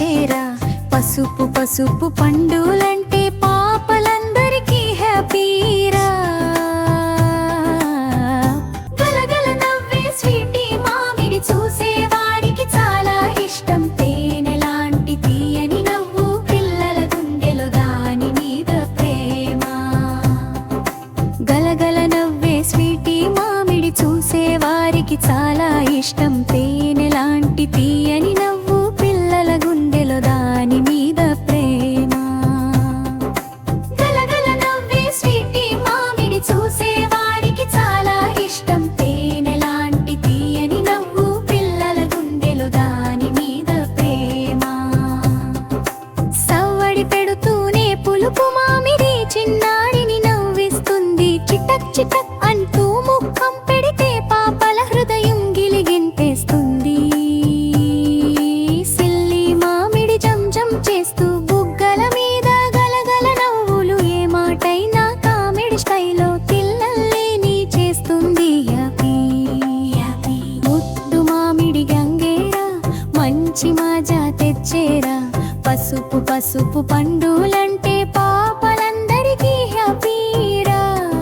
తెచ్చేరా పసుపు పసుపు పండులంటే పాపలందరికీ హ్యాపీరా గలగల నవ్వే స్వీటీ మామిడి చూసే వారికి చాలా ఇష్టం తేనెలాంటి తీయని నవ్వు పిల్లల గుండెలో దాని మీద ప్రేమ గలగల నవ్వే స్వీటీ మామిడి చూసే వారికి చాలా ఇష్టం తేనెలాంటి తీయని నవ్వు పిల్లల గుండెలో దాని మీద ప్రేమ గలగల నవ్వే స్వీటీ మామిడి చూసే వారికి చాలా ఇష్టం తేనెలాంటి తీయని నవ్వు పిల్లల గుండెలో దాని మీద ప్రేమ సవ్వడి పెడుతూనే పులుపు మామిడి చిన్నాడిని నవ్విస్తుంది చిటక్ చిటక్ అంటూ ముఖం పెడితే పాపల హృదయం గిలిగింతేస్తుంది సిల్లి మామిడి జంజం చేస్తూ బుగ్గల మీద గలగల నవ్వులు ఏ మాటైనా కామెడీ స్టైల్లో తిల్లల్లేని చేస్తుంది హ్యాపీ హ్యాపీ ముద్దు మామిడి గంగేరా మంచి మజా తెచ్చేరా పసుపు పసుపు పండులంటే